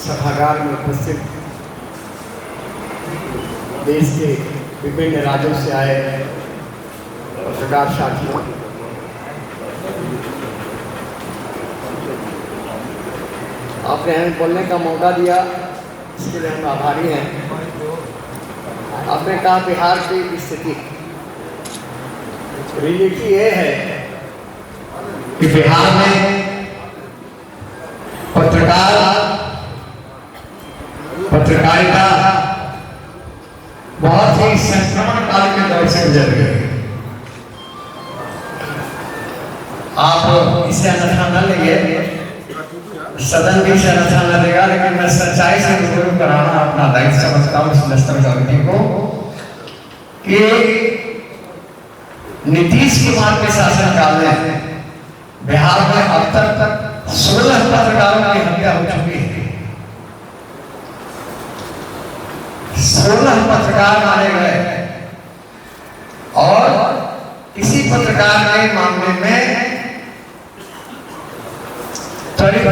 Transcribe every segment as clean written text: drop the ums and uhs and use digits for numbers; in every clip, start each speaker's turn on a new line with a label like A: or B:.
A: सभागार में उपस्थित देश के विभिन्न राज्यों से आए पत्रकार साथियों, आपने हमें बोलने का मौका दिया, इसके लिए हम आभारी हैं। आपने कहा बिहार की स्थिति, रियलिटी ये है
B: कि बिहार में पत्रकारिता बहुत ही संक्रमण काल के दौर से गुजर गई। आप इसे अन्यथा न लेंगे, सदन भी इसे अन्यथा न लेगा, लेकिन मैं सच्चाई से रूबरू कराना अपना दायित्व समझता हूँ इस नस्तर कमेटी को कि नीतीश कुमार के शासनकाल में बिहार में अब तक 16 पत्रकारों की हत्या हो चुकी है। 16 पत्रकार मारे गए और किसी पत्रकार के मामले में त्वरित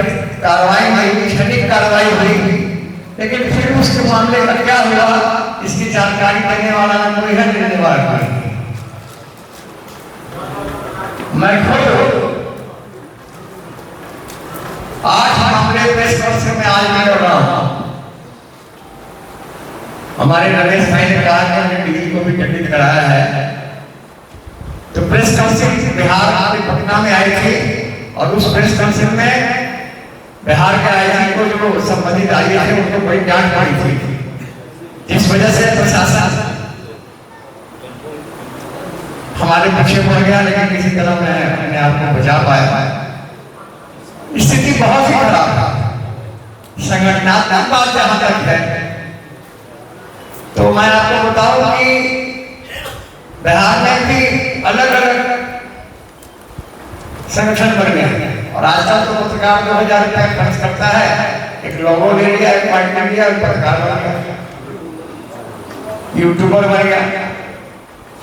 B: कार्रवाई हुई, क्षणिक कार्रवाई हुई, लेकिन फिर उसके मामले का क्या हुआ इसकी जानकारी देने वाला न कोई है, देने वाला कोई। मैं खुद 8 मामले प्रेस कॉन्फ्रेंस में आज मैं कर रहा हूं। हमारे नरेश भाई ने कहा कि हमने डीजी को भी खंडित कराया है। तो प्रेस कॉन्फ्रेंस बिहार के पटना में आई थी और उस प्रेस कॉन्फ्रेंस में बिहार के आईजी को जो संबंधित आईजी थे उनको बड़ी डांट पड़ी थी, जिस वजह से प्रशासन हमारे पीछे पड़ गया, लेकिन किसी तरह मैं अपने आप को बचा पाया। स्थिति बहुत ही खराब था। संगठनात्मक बात जहां तक है तो मैं आपको बताऊं कि बिहार में भी अलग अलग संगठन बन गए और आजकल तो पत्रकार 2000 रुपया खर्च करता है, एक लोगो ले लिया, एक पार्टी ले लिया, पत्रकार बन गया, यूट्यूबर बन गया।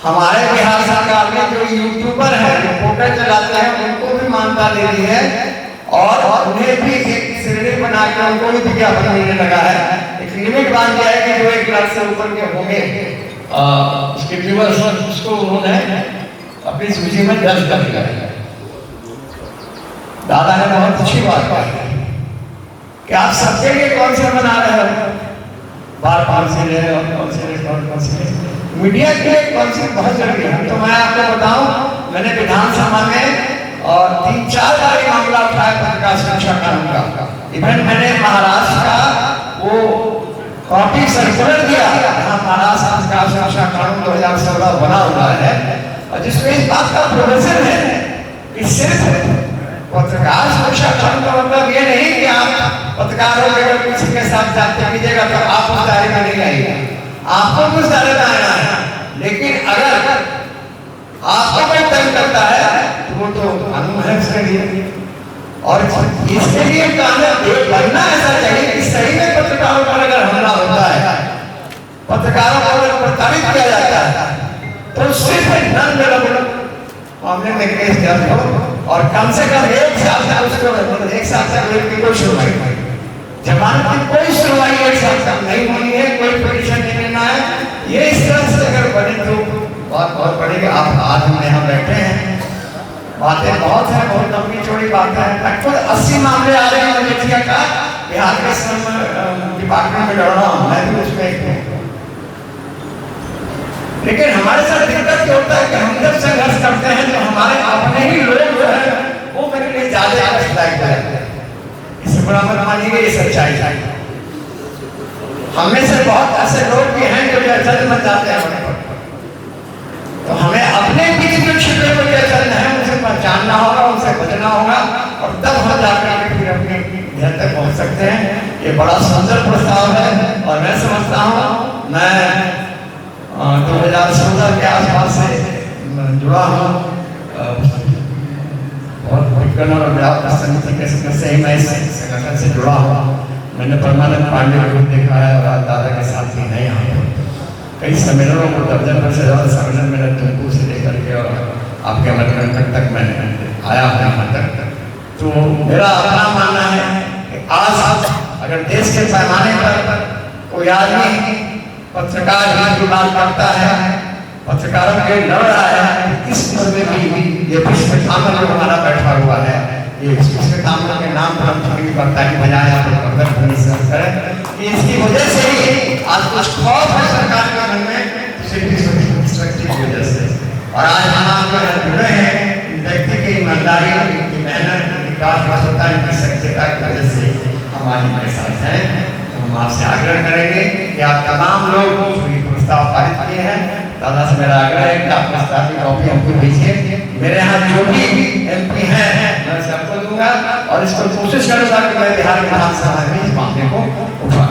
B: हमारे बिहार सरकार में जो यूट्यूबर है, जो पोर्टल चलाते हैं, उनको भी मान्यता दे दी है और उन्हें भी एक श्रेणी बना के उनको भी विज्ञापन मिलने लगा है। एक लिमिट बांध दिया है कि जो 1 लाख से ऊपर के होंगे उसके व्यूअर्स, उसको उन्होंने अपनी सूची में दर्ज कर दिया है। दादा ने बहुत अच्छी बात कही कि आप सबके लिए कौन से बना रहे हो, बार बार से ले कौन से मीडिया के लिए कौन से बहुत जरूरी है। तो मैं आपको बताऊं, मैंने विधानसभा में और 3-4 बार मामला उठाया पत्रकार सुरक्षा कानून का। इवन मैंने महाराष्ट्र का वो कॉपी सर्कुलर दिया, जहाँ महाराष्ट्र पत्रकार सुरक्षा कानून 2016 बना हुआ है और जिसमें इस बात का प्रोविजन है कि सिर्फ पत्रकार सुरक्षा कानून का मतलब ये नहीं कि आप पत्रकार हो अगर किसी के साथ जाते कीजिएगा तो आप उस दायरे में नहीं आएंगे, आपको कुछ दायरे में आना है। लेकिन अगर आपको कोई तंग करता है तो वो तो कानून है उसके लिए, और इसके लिए कानून बनना ऐसा चाहिए कि सही में पत्रकारों पर अगर हमला होता है, पत्रकारों को अगर प्रताड़ित किया जाता है तो सिर्फ मामले में केस दर्ज हो और कम से कम 1 साल तक उसको 1 साल तक की कोई सुनवाई नहीं, जमानत की कोई सुनवाई 1 साल तक नहीं होनी है, कोई पिटीशन नहीं लेना है। ये इस तरह से अगर बने तो बहुत बढ़ेगी। आप आज हम यहाँ बैठे हैं, बातें बहुत है, बहुत लंबी चौड़ी बातें हैं। लगभग 80 मामले आ रहे हैं मलेशिया का, बिहार के डिपार्टमेंट में लड़ रहा हूँ, मैं भी उसमें एक हूँ। लेकिन हमारे साथ दिक्कत क्या होता है कि हम जब संघर्ष करते हैं तो हमारे अपने ही लोग जो है वो मेरे लिए ज्यादा लायक है। इसे बड़ा मत मानिएगा, ये सच्चाई है। हमें से बहुत ऐसे लोग भी हैं जो जज बन जाते हैं, तो हमें अपने बीच जो छिपे हुए जज हैं उनसे पहचानना होगा, उनसे बचना होगा और तब हम जाकर फिर अपने घर तक पहुंच सकते हैं। ये बड़ा सुंदर प्रस्ताव है और मैं समझता हूँ, मैं 2016 के आसपास से जुड़ा हूँ और समिति के सदस्य ही मैं इस संगठन से जुड़ा हूँ। मैंने परमानंद पांडे को देखा है और आज दादा के साथ ही नहीं आए, कई सम्मेलनों को दर्जन पर से ज्यादा सम्मेलन मैंने तुमको से लेकर के और आपके अमरकंटक तक मैं आया हूँ यहाँ तक। तो मेरा अपना मानना है कि आज अगर देश के पैमाने पर कोई आदमी पत्रकार की बात करता है, पत्रकारों के लड़ रहा है, इस मुद्दे भी ये विश्व कामन जो हमारा बैठा हुआ है, ये विश्व कामन के नाम पर हम छवि बरताई बजाय इसकी वजह से ही आज कुछ खौफ है सरकार के मन में, सिर्फ की वजह से। और आज हम आपको जुड़े हैं व्यक्ति की ईमानदारी, की मेहनत, विकास, इनकी सच्चाई की वजह से हमारी हमारे साथ हैं। हम आपसे आग्रह करेंगे कि आप तमाम लोग जो प्रस्ताव पारित किए हैं, दादा से मेरा आग्रह है कि आप प्रस्ताव की कॉपी हमको भेजिए। मेरे यहाँ जो भी MP हैं मैं सबको दूंगा और इसको कोशिश करूंगा कि मैं बिहार विधानसभा में इस मामले को उठा